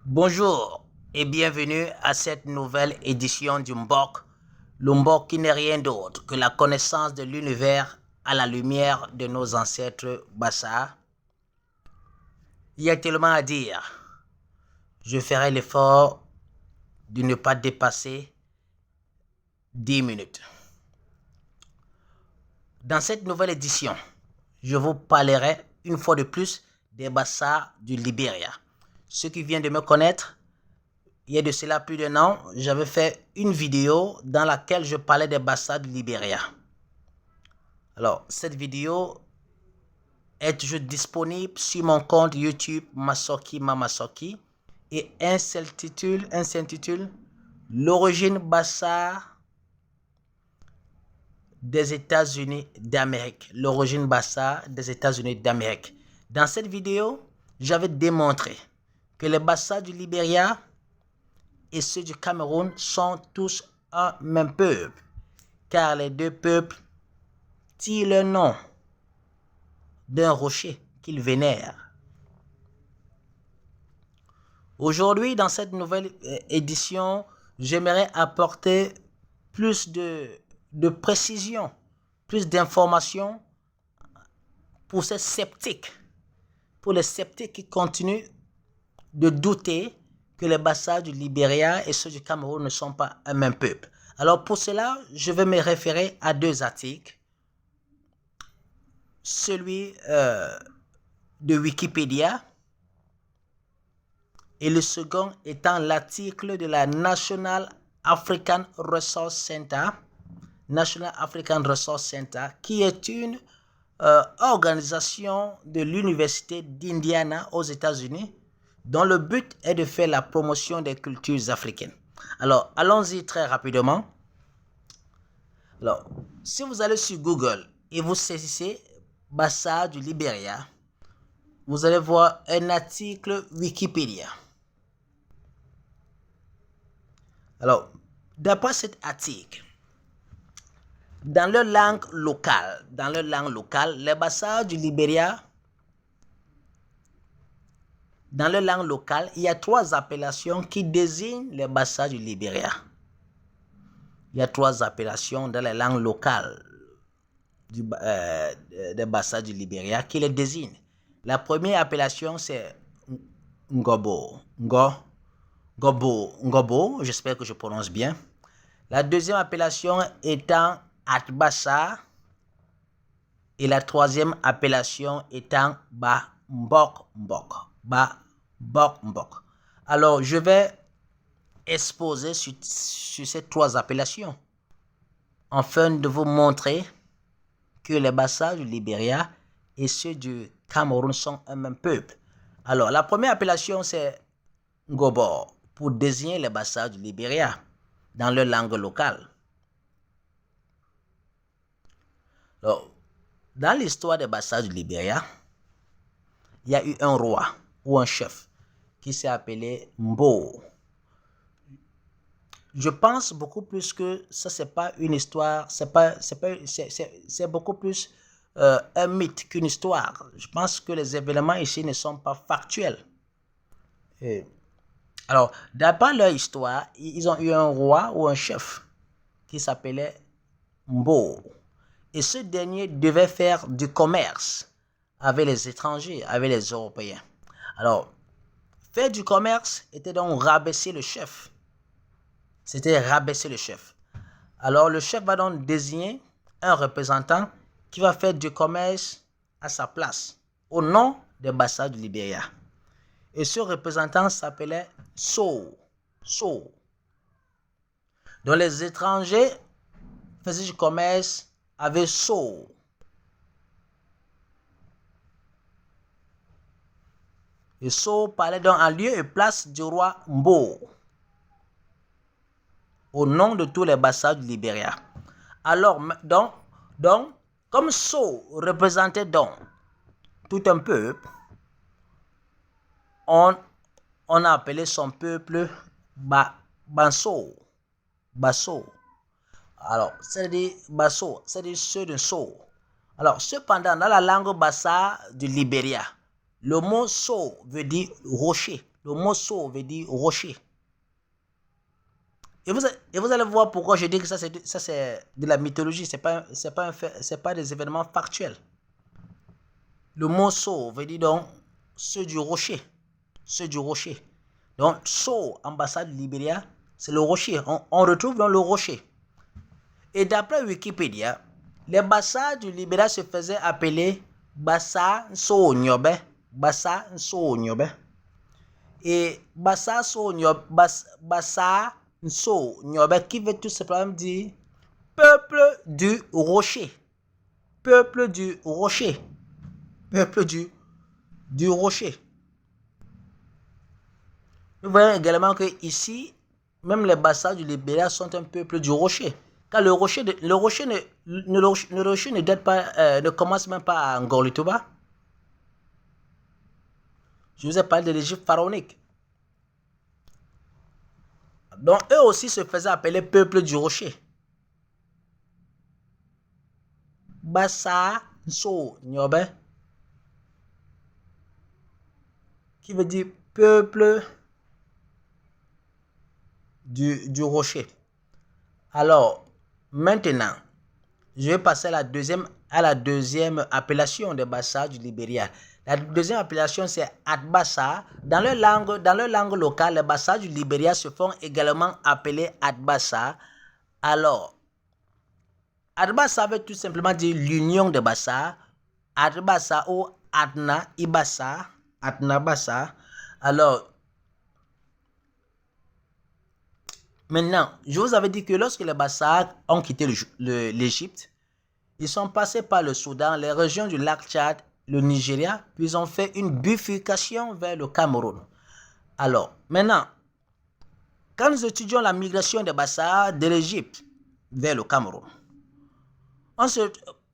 Bonjour et bienvenue à cette nouvelle édition du Mbok. Le Mbok qui n'est rien d'autre que la connaissance de l'univers à la lumière de nos ancêtres Bassa. Il y a tellement à dire. Je ferai l'effort de ne pas dépasser 10 minutes. Dans cette nouvelle édition, je vous parlerai une fois de plus des Bassa du Libéria. Ceux qui viennent de me connaître, il y a de cela plus d'un an, j'avais fait une vidéo dans laquelle je parlais des Bassa du Libéria. Alors, cette vidéo est toujours disponible sur mon compte YouTube Masoki Mamasoki et elle s'intitule L'origine Bassa des États-Unis d'Amérique. L'origine Bassa des États-Unis d'Amérique. Dans cette vidéo, j'avais démontré que les Bassa du Libéria et ceux du Cameroun sont tous un même peuple, car les deux peuples tirent le nom d'un rocher qu'ils vénèrent. Aujourd'hui, dans cette nouvelle édition, j'aimerais apporter plus de précision, plus d'informations pour ces sceptiques, pour les sceptiques qui continuent de douter que les Bassa du Libéria et ceux du Cameroun ne sont pas un même peuple. Alors pour cela, je vais me référer à deux articles. Celui de Wikipédia et le second étant l'article de la National African Resource Center, qui est une organisation de l'Université d'Indiana aux États-Unis, dont le but est de faire la promotion des cultures africaines. Alors, allons-y très rapidement. Alors, si vous allez sur Google et vous saisissez Bassa du Libéria, vous allez voir un article Wikipédia. Alors, d'après cet article, dans leur langue locale, les Bassa du Libéria, dans leur langue locale, il y a trois appellations qui désignent les Bassa du Libéria. Il y a trois appellations dans les langues locales des Bassa du Libéria qui les désignent. La première appellation, c'est Ngobo, j'espère que je prononce bien. La deuxième appellation étant Atbassa et la troisième appellation étant Mbok. Alors, je vais exposer sur ces trois appellations afin de vous montrer que les Bassa du Libéria et ceux du Cameroun sont un même peuple. Alors, la première appellation, c'est Ngobo, pour désigner les Bassa du Libéria dans leur langue locale. Alors, dans l'histoire des Bassa du Libéria, il y a eu un roi ou un chef qui s'est appelé Mbo. Je pense beaucoup plus que ça, c'est pas une histoire, c'est beaucoup plus un mythe qu'une histoire. Je pense que les événements ici ne sont pas factuels. Alors, d'après leur histoire, ils ont eu un roi ou un chef qui s'appelait Mbo. Et ce dernier devait faire du commerce avec les étrangers, avec les Européens. Alors, faire du commerce était donc rabaisser le chef. C'était rabaisser le chef. Alors, le chef va donc désigner un représentant qui va faire du commerce à sa place, au nom des Bassa du Libéria. Et ce représentant s'appelait So. Donc, les étrangers faisaient du commerce avec So. Et So parlait donc en lieu et place du roi Mbo, au nom de tous les Bassa du Libéria. Alors, donc, comme So représentait donc tout un peuple, on a appelé son peuple Basso. Alors, c'est-à-dire Basso, c'est-à-dire ceux de So. Alors, cependant, dans la langue Bassa du Libéria, le mot So veut dire rocher. Le mot So veut dire rocher. Et vous allez voir pourquoi je dis que ça c'est de la mythologie, c'est pas des événements factuels. Le mot So veut dire donc ceux du rocher. Ceux du rocher. Donc So, ambassade du Libéria, c'est le rocher. On retrouve dans le rocher. Et d'après Wikipédia, les Bassa du Libéria se faisaient appeler Bassa So Nyobe. Bassa So Nyobe. Et Bassa So Nyobe, Bassa So Nyobe, qui veut tout simplement dire peuple du rocher. Peuple du rocher. Peuple du rocher. Nous voyons également que ici, même les Bassa du Libéria sont un peuple du rocher. Car le rocher ne date pas, ne commence même pas à Ngorlituba. Je vous ai parlé de l'Égypte pharaonique. Donc eux aussi se faisaient appeler peuple du rocher. Bassa So Nyobe, qui veut dire peuple du rocher. Alors, maintenant, je vais passer à la deuxième appellation des Bassa du Libéria. La deuxième appellation, c'est Atbassa. Dans leur langue locale, les Bassa du Libéria se font également appeler Atbassa. Alors, Atbassa veut tout simplement dire l'union des Bassa. Atbassa ou Atna Ibassa. Atna Bassa. Alors, maintenant, je vous avais dit que lorsque les Bassa ont quitté l'Égypte, ils sont passés par le Soudan, les régions du lac Tchad, le Nigeria, puis ils ont fait une bifurcation vers le Cameroun. Alors, maintenant, quand nous étudions la migration des Bassa de l'Égypte vers le Cameroun,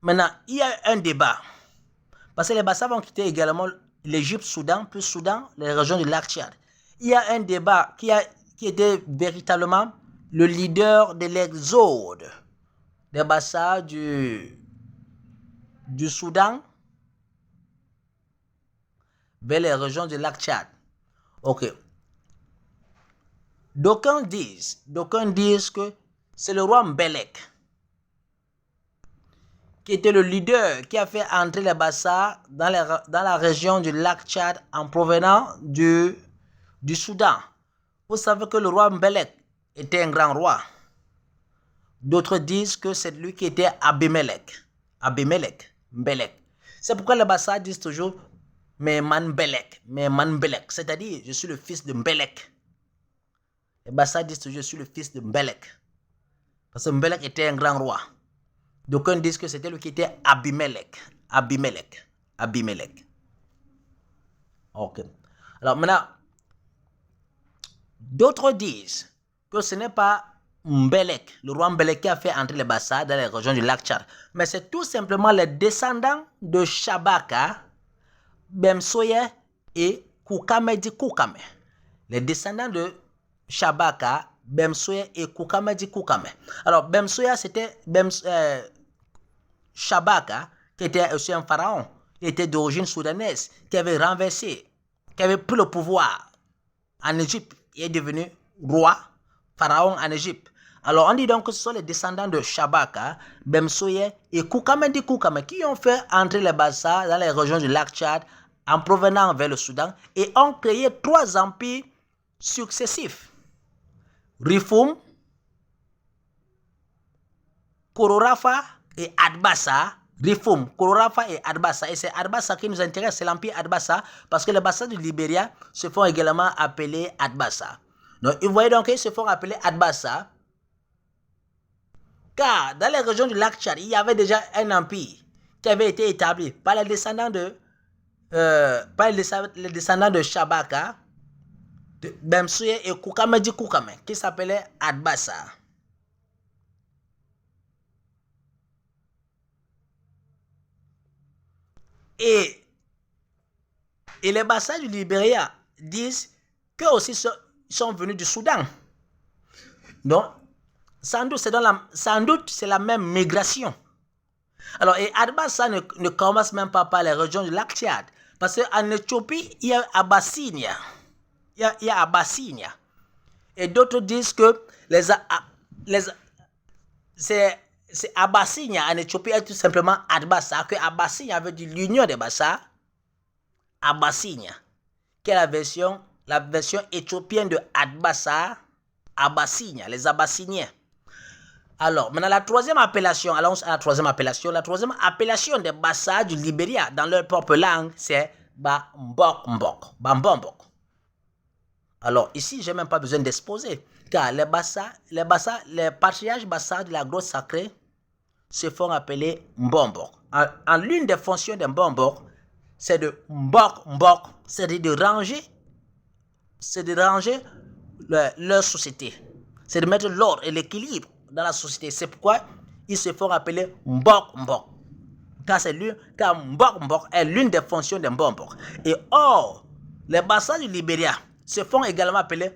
maintenant, il y a un débat. Parce que les Bassa vont quitter également l'Égypte, Soudan, puis Soudan, les régions du lac Tchad. Il y a un débat qui était véritablement le leader de l'exode des Bassa du Soudan vers les régions du lac Tchad. Ok. D'aucuns disent que c'est le roi Mbelek qui était le leader qui a fait entrer les Bassa dans la région du lac Tchad en provenant du Soudan. Vous savez que le roi Mbelek était un grand roi. D'autres disent que c'est lui qui était Abimelech. Mbelek. C'est pourquoi les Bassa disent toujours mais man Mbelek. C'est-à-dire, je suis le fils de Mbelek. Les Bassa disent toujours, je suis le fils de Mbelek. Parce que Mbelek était un grand roi. D'aucuns disent que c'était lui qui était Abimelech. Ok. Alors maintenant, d'autres disent que ce n'est pas Mbelek, le roi Mbelek qui a fait entrer les Bassa dans les régions du lac Tchad. Mais c'est tout simplement les descendants de Shabaka, Bemsoye et Koukamedi Koukame. Les descendants de Shabaka, Bemsoye et Koukamedi Koukame. Alors, Bemsoye, c'était Shabaka, qui était aussi un pharaon. Il était d'origine soudanaise, qui avait renversé, qui avait pris le pouvoir en Égypte. Il est devenu roi, pharaon en Égypte. Alors, on dit donc que ce sont les descendants de Shabaka, Bemsoye et Koukamedi Koukame qui ont fait entrer les Bassa dans les régions du lac Tchad en provenant vers le Soudan et ont créé 3 empires successifs. Rifum, Kororafa et Adbassa. Rifum, Kororafa et Adbassa. Et c'est Adbassa qui nous intéresse, c'est l'empire Adbassa, parce que les Bassa du Libéria se font également appeler Adbassa. Donc, vous voyez donc qu'ils se font appeler Adbassa, car dans les régions du lac Tchad, il y avait déjà un empire qui avait été établi par les descendants de Shabaka, de Bemsoye et Koukamedi Koukame, qui s'appelait Adbassa. Et les Bassa du Libéria disent qu'eux aussi sont venus du Soudan. Donc, sans doute c'est la même migration. Alors, et Adbassa ne commence même pas par les régions du lac Tchad. Parce qu'en Éthiopie, il y a Abyssinia. y a Abyssinia. Et d'autres disent que c'est Abyssinia en Éthiopie est tout simplement Adbassa, que Abyssinia veut dire l'union des Bassa. Abyssinia, qui est la version éthiopienne de Adbassa, Abyssinia, les Abyssiniens. Alors, maintenant, la troisième appellation, allons à la troisième appellation. La troisième appellation des Bassa du Libéria dans leur propre langue, c'est Bambok. Alors, ici, je n'ai même pas besoin d'exposer, car les patriarches Bassa de la grotte sacrée se font appeler Mbombok. En l'une des fonctions de Mbombok, c'est de Mbok, c'est-à-dire de ranger leur société. C'est de mettre l'ordre et l'équilibre dans la société. C'est pourquoi ils se font appeler Mbok. Car Mbok est l'une des fonctions de Mbombok. Et or, les Bassa du Libéria se font également appeler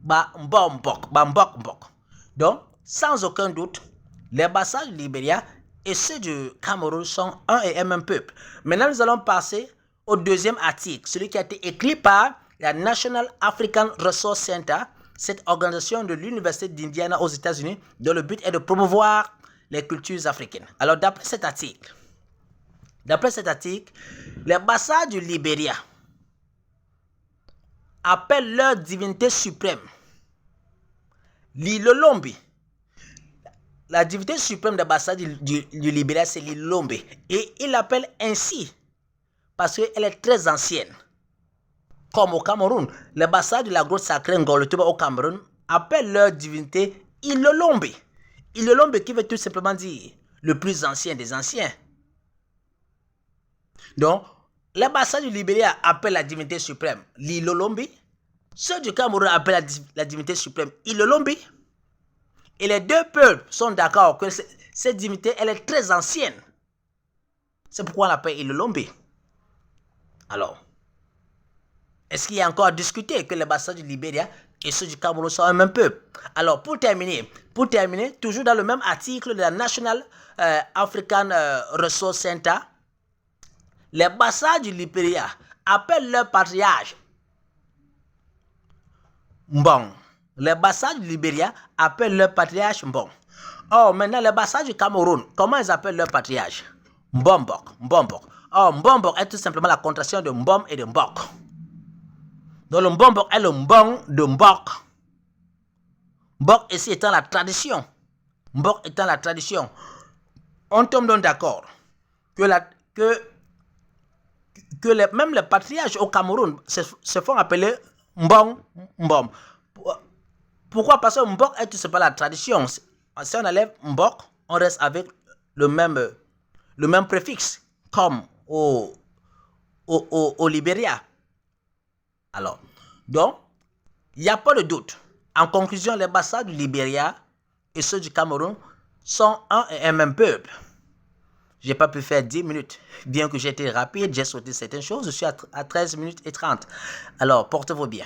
Bambok. Donc, sans aucun doute, les Bassa du Libéria et ceux du Cameroun sont un et un même peuple. Maintenant, nous allons passer au deuxième article, celui qui a été écrit par la National African Resource Center, cette organisation de l'Université d'Indiana aux États-Unis, dont le but est de promouvoir les cultures africaines. Alors, d'après cet article, les Bassa du Libéria appellent leur divinité suprême l'Ilolombe. La divinité suprême des Bassa du Libéria, c'est l'Ilolombe. Et ils l'appellent ainsi parce qu'elle est très ancienne. Comme au Cameroun, les Bassa de la grotte sacrée Ngolotuba au Cameroun appellent leur divinité Ilolombe. Ilolombe qui veut tout simplement dire le plus ancien des anciens. Donc, les Bassa du Libéria appellent la divinité suprême l'Ilolombe. Ceux du Cameroun appellent la divinité suprême Ilolombe. Et les deux peuples sont d'accord que cette divinité, elle est très ancienne. C'est pourquoi on l'appelle Ilolombe. Alors, est-ce qu'il y a encore à discuter que les Bassa du Libéria et ceux du Cameroun sont un même peuple? Alors, pour terminer, toujours dans le même article de la National African Resource Center, les Bassa du Libéria appellent leur patriarche Mbong. Les Bassa du Libéria appellent leur patriarche Mbong. Or, maintenant, les Bassa du Cameroun, comment ils appellent leur patriarche? Mbombok. Or, Mbombok est tout simplement la contraction de Mbom et de Mbok. Donc, le Mbombok est le Mbong de Mbok. Mbok ici étant la tradition. On tombe donc d'accord que même les patriarches au Cameroun se font appeler Mbong. Pourquoi? Parce que Mbok est tout simplement la tradition. Si on enlève Mbok, on reste avec le même préfixe, comme au Libéria. Alors, donc, il n'y a pas de doute. En conclusion, les Bassa du Libéria et ceux du Cameroun sont un et un même peuple. Je n'ai pas pu faire 10 minutes. Bien que j'ai été rapide, j'ai sauté certaines choses. Je suis à 13 minutes et 30. Alors, portez-vous bien.